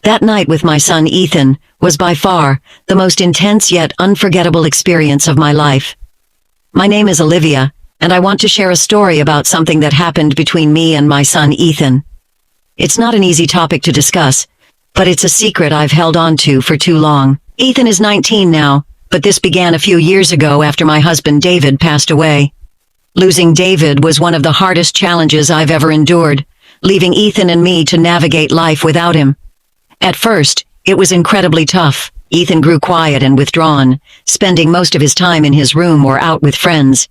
That night with my son Ethan was by far the most intense yet unforgettable experience of my life. My name is Olivia, and I want to share a story about something that happened between me and my son Ethan. It's not an easy topic to discuss, but it's a secret I've held on to for too long. Ethan is 19 now, but this began a few years ago after my husband David passed away. Losing David was one of the hardest challenges I've ever endured, leaving Ethan and me to navigate life without him. At first, it was incredibly tough. Ethan grew quiet and withdrawn, spending most of his time in his room or out with friends.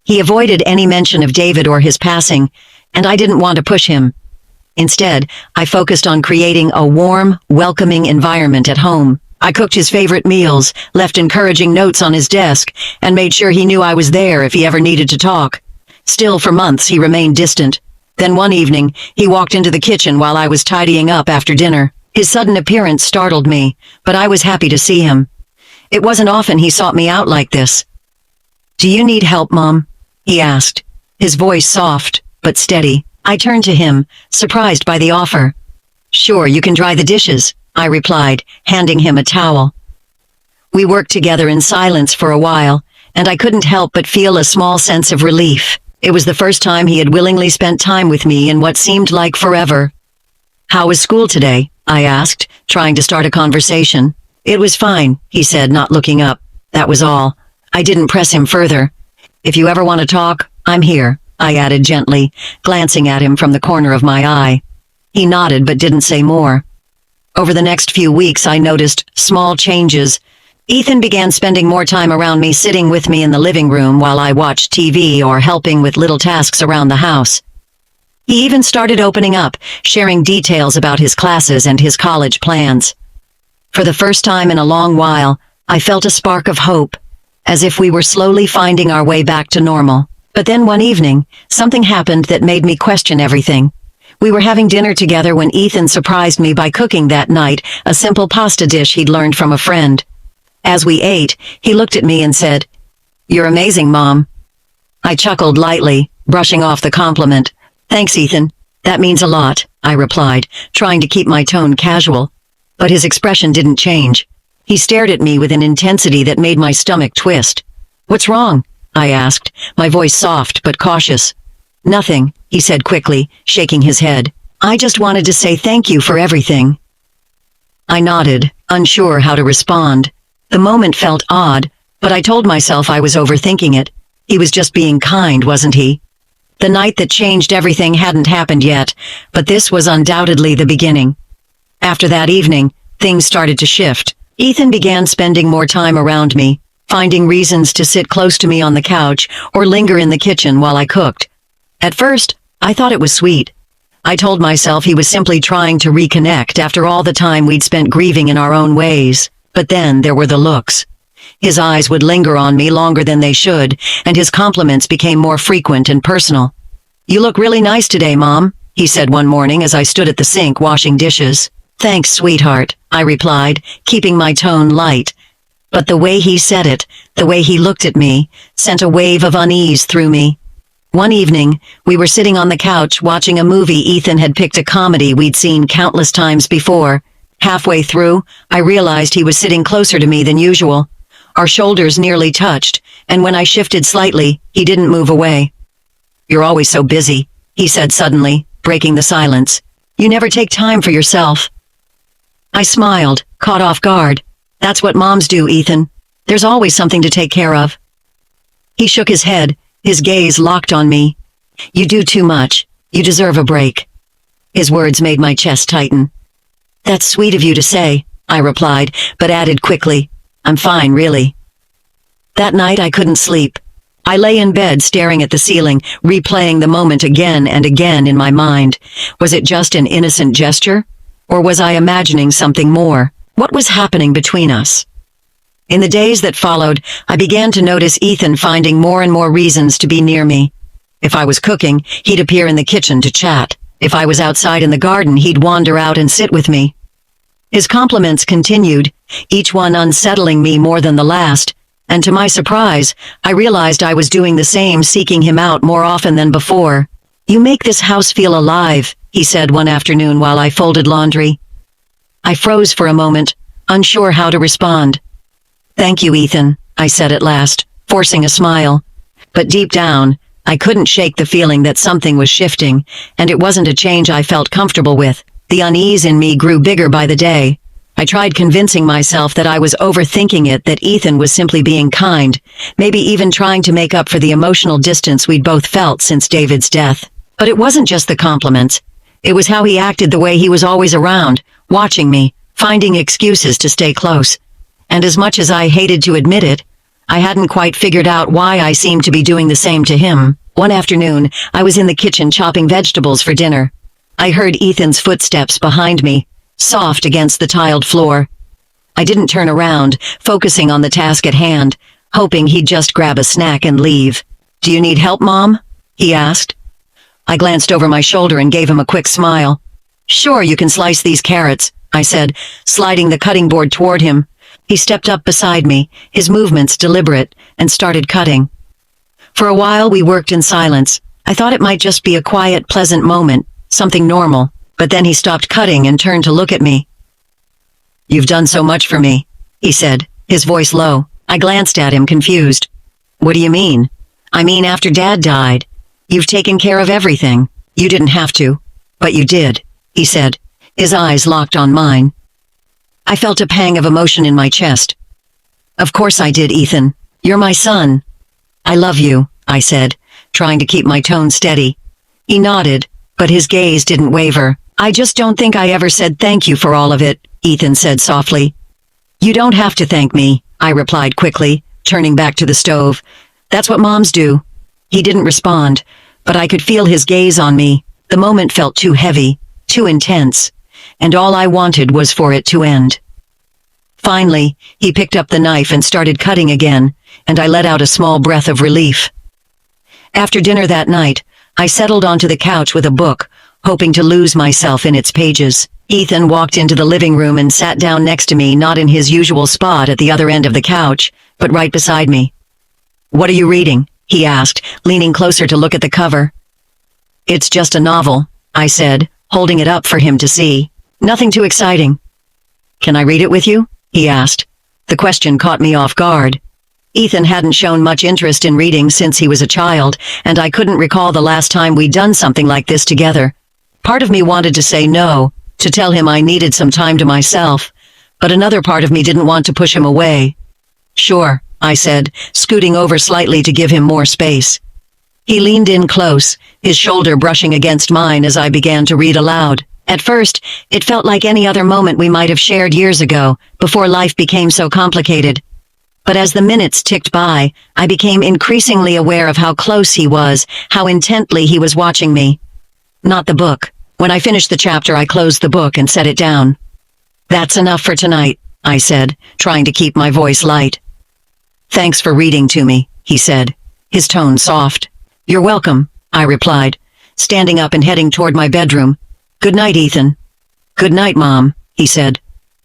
He avoided any mention of David or his passing, and I didn't want to push him. Instead, I focused on creating a warm, welcoming environment at home. I cooked his favorite meals, left encouraging notes on his desk, and made sure he knew I was there if he ever needed to talk. Still, for months, he remained distant. Then one evening, he walked into the kitchen while I was tidying up after dinner. His sudden appearance startled me, but I was happy to see him. It wasn't often he sought me out like this. "Do you need help, Mom?" he asked, his voice soft but steady. I turned to him, surprised by the offer. "Sure, you can dry the dishes," I replied, handing him a towel. We worked together in silence for a while, and I couldn't help but feel a small sense of relief. It was the first time he had willingly spent time with me in what seemed like forever. "How was school today?" I asked, trying to start a conversation. "It was fine," he said, not looking up. That was all. I didn't press him further. "If you ever want to talk, I'm here," I added gently, glancing at him from the corner of my eye. He nodded but didn't say more. Over the next few weeks, I noticed small changes. Ethan began spending more time around me, sitting with me in the living room while I watched TV or helping with little tasks around the house. He even started opening up, sharing details about his classes and his college plans. For the first time in a long while, I felt a spark of hope, as if we were slowly finding our way back to normal. But then one evening, something happened that made me question everything. We were having dinner together when Ethan surprised me by cooking that night a simple pasta dish he'd learned from a friend. As we ate, he looked at me and said, "You're amazing, Mom." I chuckled lightly, brushing off the compliment. "Thanks, Ethan. That means a lot," I replied, trying to keep my tone casual. But his expression didn't change. He stared at me with an intensity that made my stomach twist. "What's wrong?" I asked, my voice soft but cautious. "Nothing," he said quickly, shaking his head. "I just wanted to say thank you for everything." I nodded, unsure how to respond. The moment felt odd, but I told myself I was overthinking it. He was just being kind, wasn't he? The night that changed everything hadn't happened yet, but this was undoubtedly the beginning. After that evening, things started to shift. Ethan began spending more time around me, finding reasons to sit close to me on the couch or linger in the kitchen while I cooked. At first, I thought it was sweet. I told myself he was simply trying to reconnect after all the time we'd spent grieving in our own ways. But then there were the looks. His eyes would linger on me longer than they should, and his compliments became more frequent and personal. "You look really nice today, Mom," he said one morning as I stood at the sink washing dishes. "Thanks, sweetheart," I replied, keeping my tone light. But the way he said it, the way he looked at me, sent a wave of unease through me. One evening, we were sitting on the couch watching a movie. Ethan had picked a comedy we'd seen countless times before. Halfway through, I realized he was sitting closer to me than usual. Our shoulders nearly touched, and when I shifted slightly, he didn't move away. "You're always so busy," he said suddenly, breaking the silence. "You never take time for yourself." I smiled, caught off guard. "That's what moms do, Ethan. There's always something to take care of." He shook his head, his gaze locked on me. "You do too much. You deserve a break." His words made my chest tighten. "That's sweet of you to say," I replied, but added quickly, "I'm fine, really." That night I couldn't sleep. I lay in bed staring at the ceiling, replaying the moment again and again in my mind. Was it just an innocent gesture? Or was I imagining something more? What was happening between us? In the days that followed, I began to notice Ethan finding more and more reasons to be near me. If I was cooking, he'd appear in the kitchen to chat. If I was outside in the garden, he'd wander out and sit with me. His compliments continued, each one unsettling me more than the last, and to my surprise, I realized I was doing the same, seeking him out more often than before. "You make this house feel alive," he said one afternoon while I folded laundry. I froze for a moment, unsure how to respond. "Thank you, Ethan," I said at last, forcing a smile. But deep down, I couldn't shake the feeling that something was shifting, and it wasn't a change I felt comfortable with. The unease in me grew bigger by the day. I tried convincing myself that I was overthinking it, that Ethan was simply being kind, maybe even trying to make up for the emotional distance we'd both felt since David's death. But it wasn't just the compliments. It was how he acted, the way he was always around, watching me, finding excuses to stay close. And as much as I hated to admit it, I hadn't quite figured out why I seemed to be doing the same to him. One afternoon, I was in the kitchen chopping vegetables for dinner. I heard Ethan's footsteps behind me, soft against the tiled floor. I didn't turn around, focusing on the task at hand, hoping he'd just grab a snack and leave. "Do you need help, Mom?" he asked. I glanced over my shoulder and gave him a quick smile. "Sure, you can slice these carrots," I said, sliding the cutting board toward him. He stepped up beside me, his movements deliberate, and started cutting. For a while we worked in silence. I thought it might just be a quiet, pleasant moment, something normal. But then he stopped cutting and turned to look at me. "You've done so much for me," he said, his voice low. I glanced at him, confused. "What do you mean?" "I mean, after Dad died, you've taken care of everything. You didn't have to, but you did," he said, his eyes locked on mine. I felt a pang of emotion in my chest. "Of course I did, Ethan. You're my son." "I love you," I said, trying to keep my tone steady. He nodded, but his gaze didn't waver. "I just don't think I ever said thank you for all of it," Ethan said softly. "You don't have to thank me," I replied quickly, turning back to the stove. "That's what moms do." He didn't respond, but I could feel his gaze on me. The moment felt too heavy, too intense, and all I wanted was for it to end. Finally, he picked up the knife and started cutting again, and I let out a small breath of relief. After dinner that night, I settled onto the couch with a book, hoping to lose myself in its pages. Ethan walked into the living room and sat down next to me, not in his usual spot at the other end of the couch, but right beside me. "What are you reading?" he asked, leaning closer to look at the cover. "It's just a novel," I said, holding it up for him to see. "Nothing too exciting." "Can I read it with you?" he asked. The question caught me off guard. Ethan hadn't shown much interest in reading since he was a child, and I couldn't recall the last time we'd done something like this together. Part of me wanted to say no, to tell him I needed some time to myself, but another part of me didn't want to push him away. "Sure," I said, scooting over slightly to give him more space. He leaned in close, his shoulder brushing against mine as I began to read aloud. At first, it felt like any other moment we might have shared years ago, before life became so complicated. But as the minutes ticked by, I became increasingly aware of how close he was, how intently he was watching me. Not the book. When I finished the chapter, I closed the book and set it down. "That's enough for tonight," I said, trying to keep my voice light. "Thanks for reading to me," he said, his tone soft. "You're welcome," I replied, standing up and heading toward my bedroom. "Good night, Ethan." "Good night, Mom," he said.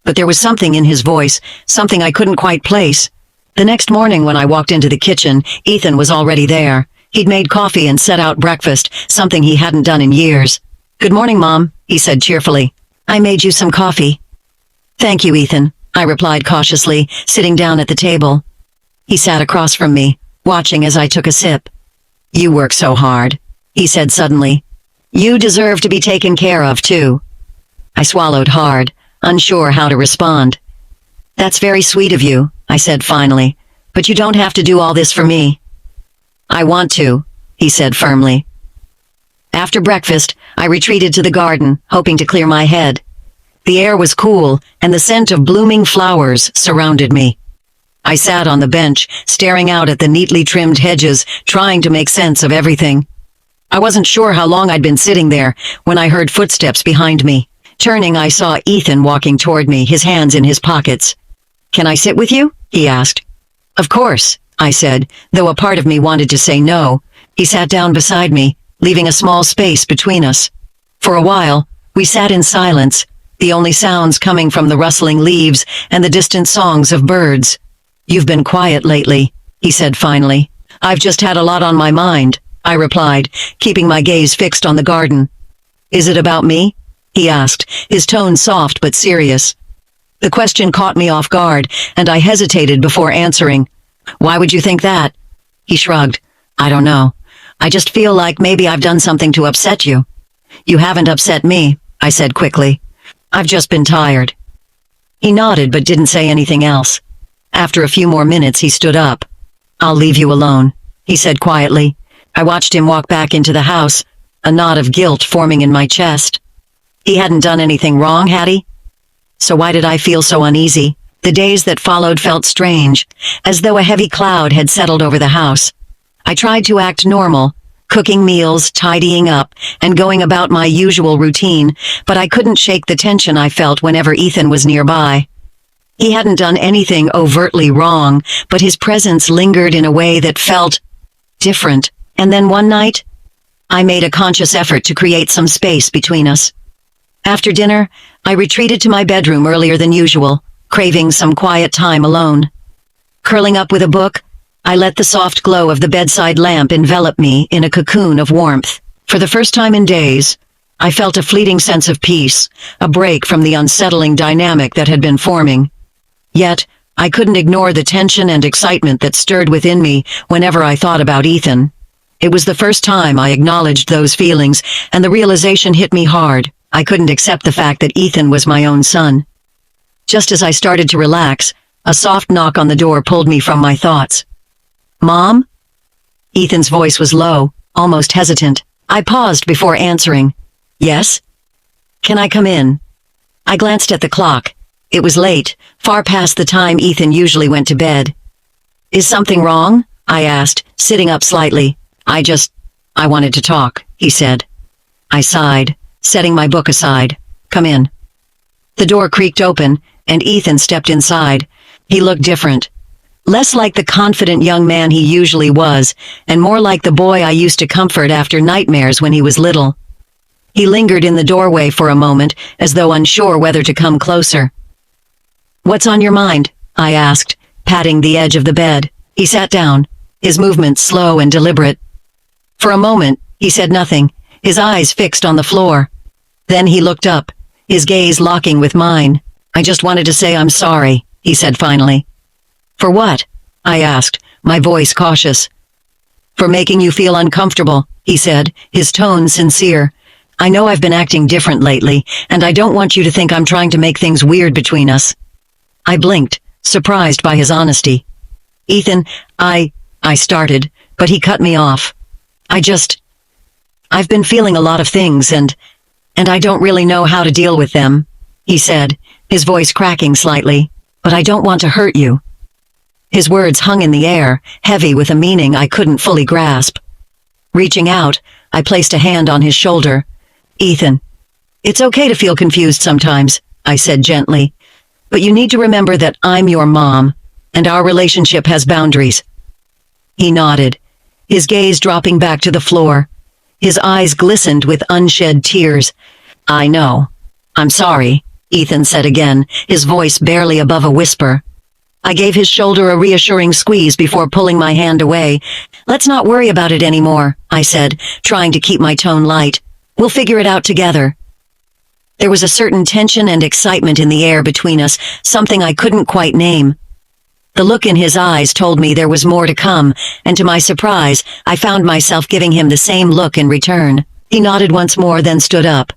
But there was something in his voice, something I couldn't quite place. The next morning when I walked into the kitchen, Ethan was already there. He'd made coffee and set out breakfast, something he hadn't done in years. "Good morning, Mom," he said cheerfully. "I made you some coffee." "Thank you, Ethan," I replied cautiously, sitting down at the table. He sat across from me, watching as I took a sip. "You work so hard," he said suddenly. "You deserve to be taken care of, too." I swallowed hard, unsure how to respond. "That's very sweet of you," I said finally, "but you don't have to do all this for me." "I want to," he said firmly. After breakfast, I retreated to the garden, hoping to clear my head. The air was cool, and the scent of blooming flowers surrounded me. I sat on the bench, staring out at the neatly trimmed hedges, trying to make sense of everything. I wasn't sure how long I'd been sitting there when I heard footsteps behind me. Turning, I saw Ethan walking toward me, his hands in his pockets. "Can I sit with you?" he asked. "Of course," I said, though a part of me wanted to say no. He sat down beside me, leaving a small space between us. For a while, we sat in silence, the only sounds coming from the rustling leaves and the distant songs of birds. "You've been quiet lately," he said finally. "I've just had a lot on my mind," I replied, keeping my gaze fixed on the garden. "Is it about me?" he asked, his tone soft but serious. The question caught me off guard, and I hesitated before answering. Why would you think that? He shrugged. I don't know. I just feel like maybe I've done something to upset you. You haven't upset me, I said quickly. I've just been tired. He nodded but didn't say anything else. After a few more minutes he stood up. I'll leave you alone, he said quietly. I watched him walk back into the house, a knot of guilt forming in my chest. He hadn't done anything wrong, had he? So why did I feel so uneasy? The days that followed felt strange, as though a heavy cloud had settled over the house. I tried to act normal, cooking meals, tidying up, and going about my usual routine, but I couldn't shake the tension I felt whenever Ethan was nearby. He hadn't done anything overtly wrong, but his presence lingered in a way that felt different. And then one night, I made a conscious effort to create some space between us. After dinner, I retreated to my bedroom earlier than usual, craving some quiet time alone. Curling up with a book, I let the soft glow of the bedside lamp envelop me in a cocoon of warmth. For the first time in days, I felt a fleeting sense of peace, a break from the unsettling dynamic that had been forming. Yet, I couldn't ignore the tension and excitement that stirred within me whenever I thought about Ethan. It was the first time I acknowledged those feelings, and the realization hit me hard. I couldn't accept the fact that Ethan was my own son. Just as I started to relax, a soft knock on the door pulled me from my thoughts. Mom? Ethan's voice was low, almost hesitant. I paused before answering. Yes? Can I come in? I glanced at the clock. It was late, far past the time Ethan usually went to bed. Is something wrong? I asked, sitting up slightly. I wanted to talk, he said. I sighed, setting my book aside. Come in. The door creaked open, and Ethan stepped inside. He looked different. Less like the confident young man he usually was, and more like the boy I used to comfort after nightmares when he was little. He lingered in the doorway for a moment, as though unsure whether to come closer. What's on your mind? I asked, patting the edge of the bed. He sat down, his movements slow and deliberate. For a moment, he said nothing, his eyes fixed on the floor. Then he looked up, his gaze locking with mine. I just wanted to say I'm sorry, he said finally. For what? I asked, my voice cautious. For making you feel uncomfortable, he said, his tone sincere. I know I've been acting different lately, and I don't want you to think I'm trying to make things weird between us. I blinked, surprised by his honesty. Ethan, I started, but he cut me off. I've been feeling a lot of things, and I don't really know how to deal with them, he said, his voice cracking slightly. But I don't want to hurt you. His words hung in the air, heavy with a meaning I couldn't fully grasp. Reaching out, I placed a hand on his shoulder. Ethan, it's okay to feel confused sometimes, I said gently. But you need to remember that I'm your mom, and our relationship has boundaries. He nodded, his gaze dropping back to the floor. His eyes glistened with unshed tears. I know. I'm sorry, Ethan said again, his voice barely above a whisper. I gave his shoulder a reassuring squeeze before pulling my hand away. Let's not worry about it anymore, I said, trying to keep my tone light. We'll figure it out together. There was a certain tension and excitement in the air between us, something I couldn't quite name. The look in his eyes told me there was more to come, and to my surprise, I found myself giving him the same look in return. He nodded once more, then stood up.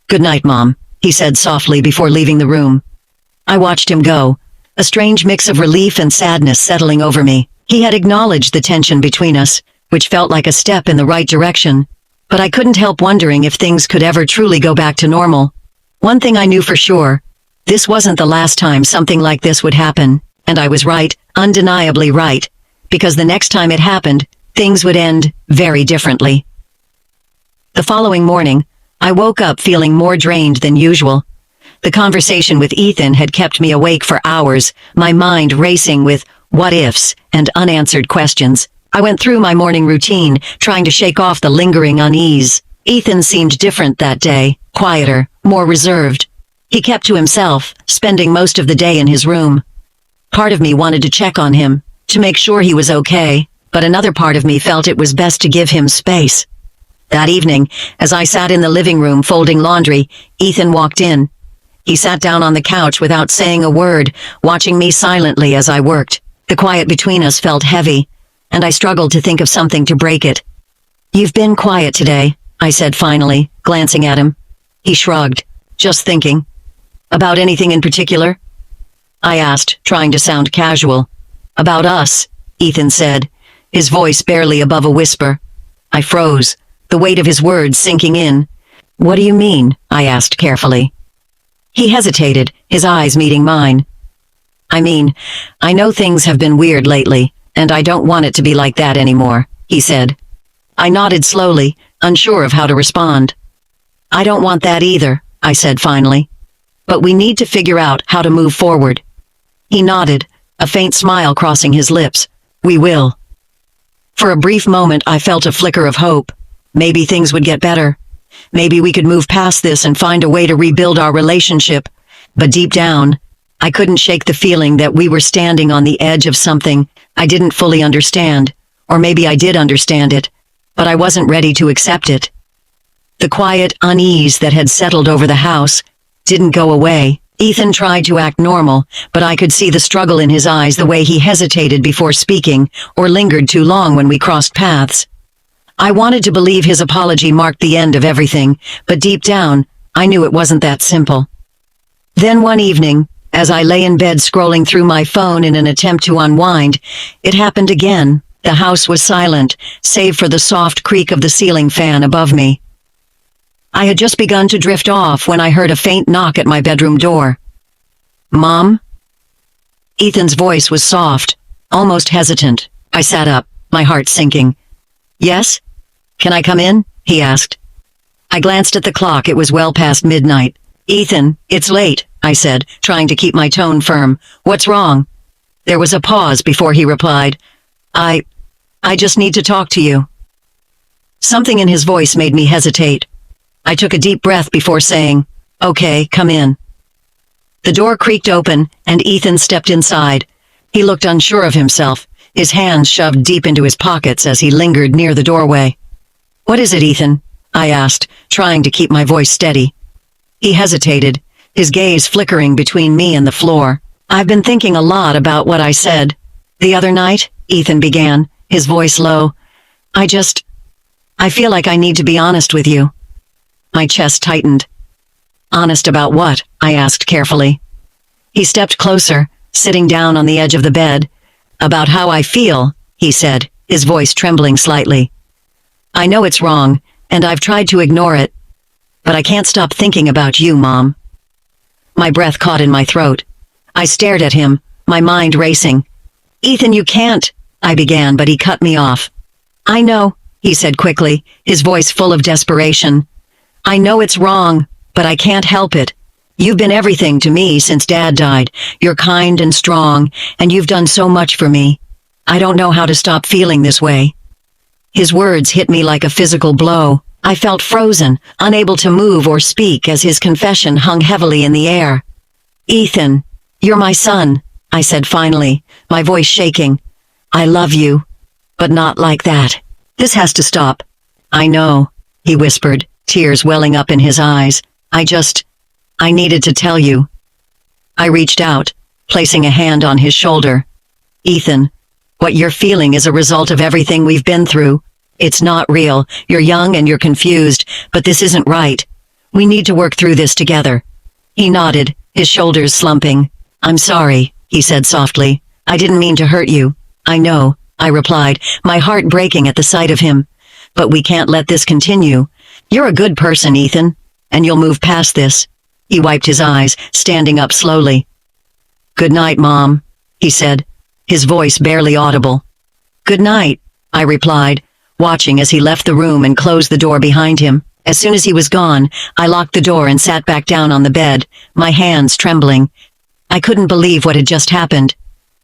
Good night, Mom, he said softly before leaving the room. I watched him go, a strange mix of relief and sadness settling over me. He had acknowledged the tension between us, which felt like a step in the right direction, but I couldn't help wondering if things could ever truly go back to normal. One thing I knew for sure, this wasn't the last time something like this would happen, and I was right, undeniably right, because the next time it happened, things would end very differently. The following morning, I woke up feeling more drained than usual. The conversation with Ethan had kept me awake for hours, my mind racing with what-ifs and unanswered questions. I went through my morning routine, trying to shake off the lingering unease. Ethan seemed different that day, quieter, more reserved. He kept to himself, spending most of the day in his room. Part of me wanted to check on him, to make sure he was okay, but another part of me felt it was best to give him space. That evening, as I sat in the living room folding laundry, Ethan walked in. He sat down on the couch without saying a word, watching me silently as I worked. The quiet between us felt heavy, and I struggled to think of something to break it. "You've been quiet today," I said finally, glancing at him. He shrugged. "Just thinking." "About anything in particular?" I asked, trying to sound casual. "About us," Ethan said, his voice barely above a whisper. I froze, the weight of his words sinking in. "What do you mean?" I asked carefully. He hesitated, his eyes meeting mine. "I mean, I know things have been weird lately, and I don't want it to be like that anymore," he said. I nodded slowly, unsure of how to respond. "I don't want that either," I said finally. "But we need to figure out how to move forward." He nodded, a faint smile crossing his lips. "We will." For a brief moment I felt a flicker of hope. Maybe things would get better. Maybe we could move past this and find a way to rebuild our relationship. But deep down, I couldn't shake the feeling that we were standing on the edge of something I didn't fully understand. Or maybe I did understand it, but I wasn't ready to accept it. The quiet unease that had settled over the house didn't go away. Ethan tried to act normal, but I could see the struggle in his eyes, the way he hesitated before speaking or lingered too long when we crossed paths. I wanted to believe his apology marked the end of everything, but deep down, I knew it wasn't that simple. Then one evening, as I lay in bed scrolling through my phone in an attempt to unwind, it happened again. The house was silent, save for the soft creak of the ceiling fan above me. I had just begun to drift off when I heard a faint knock at my bedroom door. "Mom?" Ethan's voice was soft, almost hesitant. I sat up, my heart sinking. "Yes? Can I come in?" he asked. I glanced at the clock. It was well past midnight. "Ethan, it's late," I said, trying to keep my tone firm. "What's wrong?" There was a pause before he replied. I just need to talk to you." Something in his voice made me hesitate. I took a deep breath before saying, "Okay, come in." The door creaked open, and Ethan stepped inside. He looked unsure of himself, his hands shoved deep into his pockets as he lingered near the doorway. "What is it, Ethan?" I asked, trying to keep my voice steady. He hesitated, his gaze flickering between me and the floor. "I've been thinking a lot about what I said the other night," Ethan began, his voice low. I feel like I need to be honest with you." My chest tightened. "Honest about what?" I asked carefully. He stepped closer, sitting down on the edge of the bed. "About how I feel," he said, his voice trembling slightly. "I know it's wrong, and I've tried to ignore it, but I can't stop thinking about you, Mom." My breath caught in my throat. I stared at him, my mind racing. "Ethan, you can't," I began, but he cut me off. "I know," he said quickly, his voice full of desperation. "I know it's wrong, but I can't help it. You've been everything to me since Dad died. You're kind and strong, and you've done so much for me. I don't know how to stop feeling this way." His words hit me like a physical blow. I felt frozen, unable to move or speak as his confession hung heavily in the air. "Ethan, you're my son," I said finally, my voice shaking. "I love you, but not like that. This has to stop." "I know," he whispered, tears welling up in his eyes. I needed to tell you." I reached out, placing a hand on his shoulder. "Ethan, what you're feeling is a result of everything we've been through. It's not real. You're young and you're confused, but this isn't right. We need to work through this together." He nodded, his shoulders slumping. "I'm sorry," he said softly. "I didn't mean to hurt you." "I know," I replied, my heart breaking at the sight of him. "But we can't let this continue. You're a good person, Ethan, and you'll move past this." He wiped his eyes, standing up slowly. "Good night, Mom," he said, his voice barely audible. "Good night," I replied, watching as he left the room and closed the door behind him. As soon as he was gone, I locked the door and sat back down on the bed, my hands trembling. I couldn't believe what had just happened.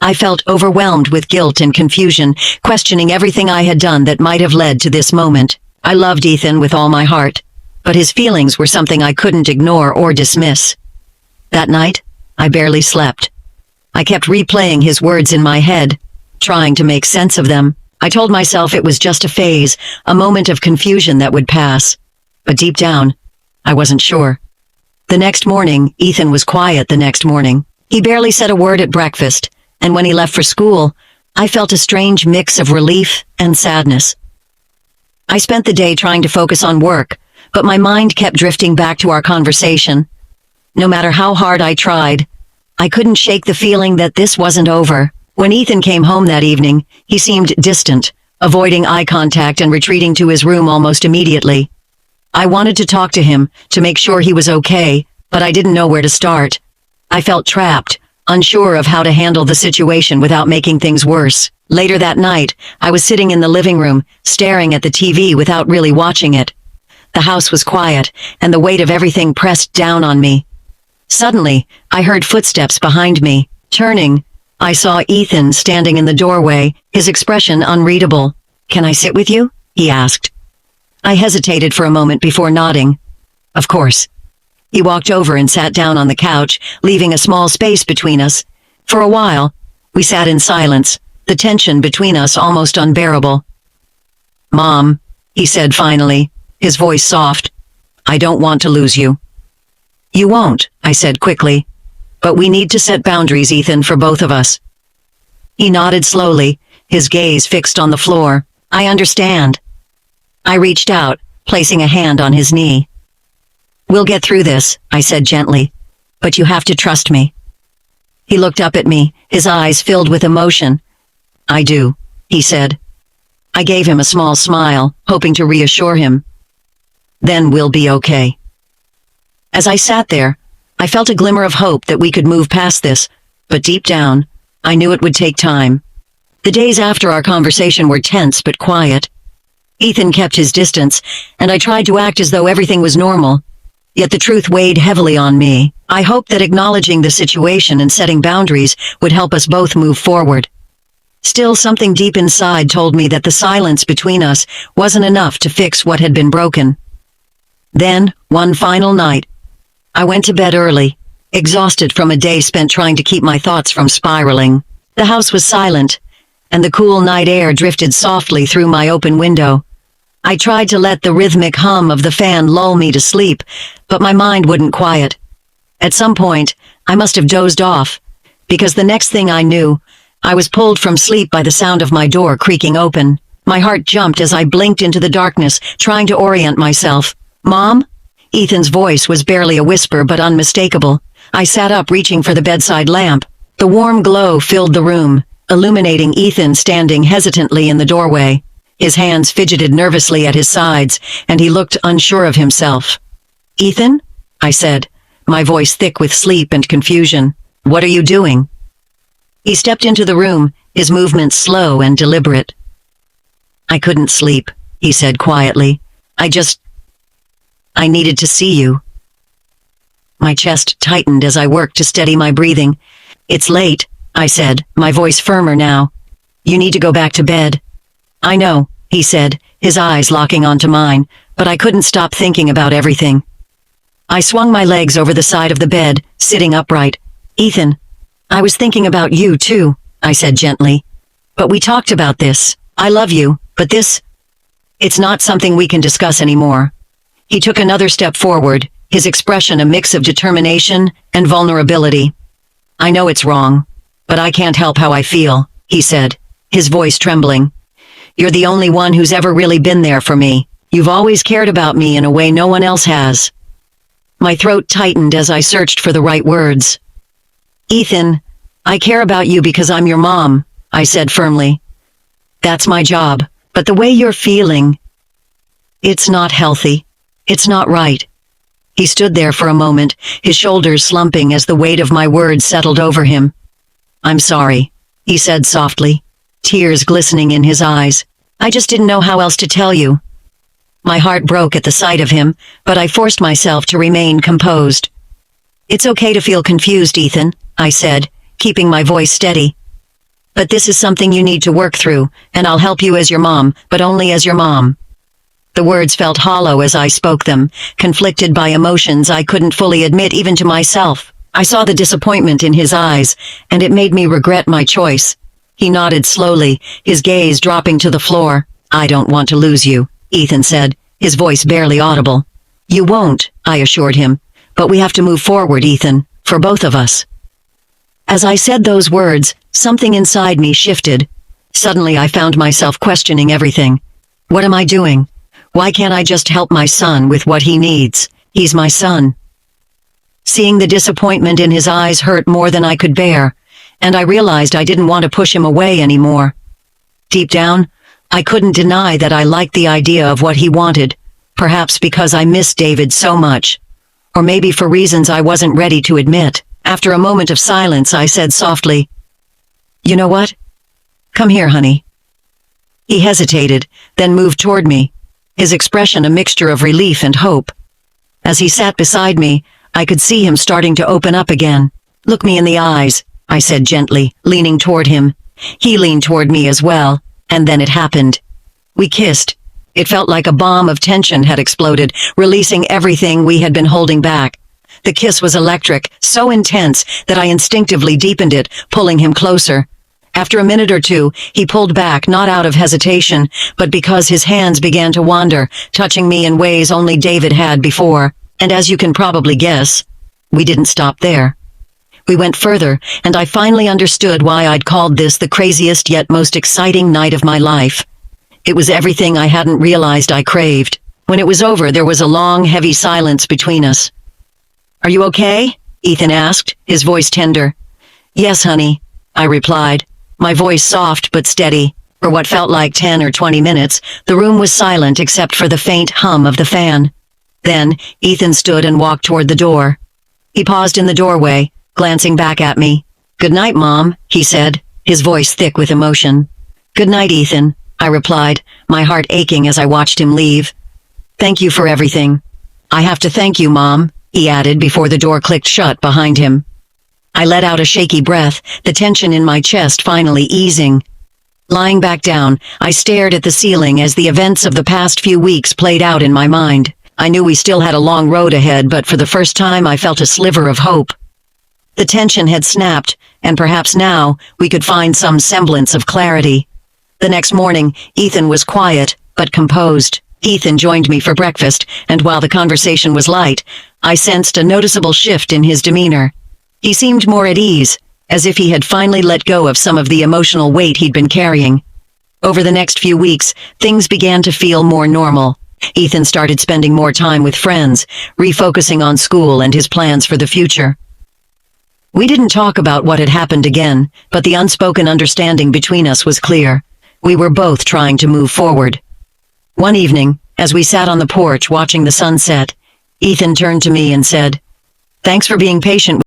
I felt overwhelmed with guilt and confusion, questioning everything I had done that might have led to this moment. I loved Ethan with all my heart, but his feelings were something I couldn't ignore or dismiss. That night, I barely slept. I kept replaying his words in my head, trying to make sense of them. I told myself it was just a phase, a moment of confusion that would pass. But deep down, I wasn't sure. The next morning, Ethan was quiet the next morning. He barely said a word at breakfast, and when he left for school, I felt a strange mix of relief and sadness. I spent the day trying to focus on work, but my mind kept drifting back to our conversation. No matter how hard I tried, I couldn't shake the feeling that this wasn't over. When Ethan came home that evening, he seemed distant, avoiding eye contact and retreating to his room almost immediately. I wanted to talk to him, to make sure he was okay, but I didn't know where to start. I felt trapped, unsure of how to handle the situation without making things worse. Later that night, I was sitting in the living room, staring at the TV without really watching it. The house was quiet, and the weight of everything pressed down on me. Suddenly, I heard footsteps behind me. Turning, I saw Ethan standing in the doorway, his expression unreadable. "Can I sit with you?" he asked. I hesitated for a moment before nodding. Of course. He walked over and sat down on the couch, leaving a small space between us. For a while, we sat in silence, the tension between us almost unbearable. "Mom," he said finally, his voice soft, "I don't want to lose you." "You won't," I said quickly. "But we need to set boundaries, Ethan, for both of us." He nodded slowly, his gaze fixed on the floor. "I understand." I reached out, placing a hand on his knee. "We'll get through this," I said gently, "but you have to trust me." He looked up at me, his eyes filled with emotion. "I do," he said. I gave him a small smile, hoping to reassure him. "Then we'll be okay." As I sat there, I felt a glimmer of hope that we could move past this, but deep down, I knew it would take time. The days after our conversation were tense but quiet. Ethan kept his distance, and I tried to act as though everything was normal. Yet the truth weighed heavily on me. I hoped that acknowledging the situation and setting boundaries would help us both move forward. Still, something deep inside told me that the silence between us wasn't enough to fix what had been broken. Then, one final night, I went to bed early, exhausted from a day spent trying to keep my thoughts from spiraling. The house was silent, and the cool night air drifted softly through my open window. I tried to let the rhythmic hum of the fan lull me to sleep, but my mind wouldn't quiet. At some point, I must have dozed off, because the next thing I knew, I was pulled from sleep by the sound of my door creaking open. My heart jumped as I blinked into the darkness, trying to orient myself. "Mom?" Ethan's voice was barely a whisper but unmistakable. I sat up, reaching for the bedside lamp. The warm glow filled the room, illuminating Ethan standing hesitantly in the doorway. His hands fidgeted nervously at his sides, and he looked unsure of himself. "Ethan?" I said, my voice thick with sleep and confusion. "What are you doing?" He stepped into the room, his movements slow and deliberate. "I couldn't sleep," he said quietly. I needed to see you." My chest tightened as I worked to steady my breathing. "It's late," I said, my voice firmer now. "You need to go back to bed." "I know," he said, his eyes locking onto mine, but I couldn't stop thinking about everything. I swung my legs over the side of the bed, sitting upright. "Ethan, I was thinking about you too," I said gently. "But we talked about this. I love you, but it's not something we can discuss anymore." He took another step forward, his expression a mix of determination and vulnerability. "I know it's wrong, but I can't help how I feel," he said, his voice trembling. "You're the only one who's ever really been there for me. You've always cared about me in a way no one else has." My throat tightened as I searched for the right words. "Ethan, I care about you because I'm your mom," I said firmly. "That's my job, but the way you're feeling, it's not healthy. It's not right." He stood there for a moment, his shoulders slumping as the weight of my words settled over him. "I'm sorry," he said softly, tears glistening in his eyes. "I just didn't know how else to tell you." My heart broke at the sight of him, but I forced myself to remain composed. "It's okay to feel confused, Ethan," I said, keeping my voice steady. "But this is something you need to work through, and I'll help you as your mom, but only as your mom." The words felt hollow as I spoke them, conflicted by emotions I couldn't fully admit even to myself. I saw the disappointment in his eyes, and it made me regret my choice. He nodded slowly, his gaze dropping to the floor. "I don't want to lose you," Ethan said, his voice barely audible. "You won't," I assured him. "But we have to move forward, Ethan, for both of us." As I said those words, something inside me shifted. Suddenly I found myself questioning everything. What am I doing? Why can't I just help my son with what he needs? He's my son. Seeing the disappointment in his eyes hurt more than I could bear, and I realized I didn't want to push him away anymore. Deep down, I couldn't deny that I liked the idea of what he wanted, perhaps because I missed David so much, or maybe for reasons I wasn't ready to admit. After a moment of silence, I said softly, "You know what? Come here, honey." He hesitated, then moved toward me, his expression a mixture of relief and hope. As he sat beside me, I could see him starting to open up again. "Look me in the eyes," I said gently, leaning toward him. He leaned toward me as well, and then it happened. We kissed. It felt like a bomb of tension had exploded, releasing everything we had been holding back. The kiss was electric, so intense that I instinctively deepened it, pulling him closer. After a minute or two, he pulled back, not out of hesitation, but because his hands began to wander, touching me in ways only David had before. And as you can probably guess, we didn't stop there. We went further, and I finally understood why I'd called this the craziest yet most exciting night of my life. It was everything I hadn't realized I craved. When it was over, there was a long, heavy silence between us. "Are you okay?" Ethan asked, his voice tender. "Yes, honey," I replied, my voice soft but steady. For what felt like 10 or 20 minutes, the room was silent except for the faint hum of the fan. Then, Ethan stood and walked toward the door. He paused in the doorway, glancing back at me. "Good night, Mom," he said, his voice thick with emotion. "Good night, Ethan," I replied, my heart aching as I watched him leave. "Thank you for everything." "I have to thank you, Mom," he added before the door clicked shut behind him. I let out a shaky breath, the tension in my chest finally easing. Lying back down, I stared at the ceiling as the events of the past few weeks played out in my mind. I knew we still had a long road ahead, but for the first time I felt a sliver of hope. The tension had snapped, and perhaps now we could find some semblance of clarity. The next morning, Ethan was quiet, but composed. Ethan joined me for breakfast, and while the conversation was light, I sensed a noticeable shift in his demeanor. He seemed more at ease, as if he had finally let go of some of the emotional weight he'd been carrying. Over the next few weeks, things began to feel more normal. Ethan started spending more time with friends, refocusing on school and his plans for the future. We didn't talk about what had happened again, but the unspoken understanding between us was clear. We were both trying to move forward. One evening, as we sat on the porch watching the sunset, Ethan turned to me and said, "Thanks for being patient."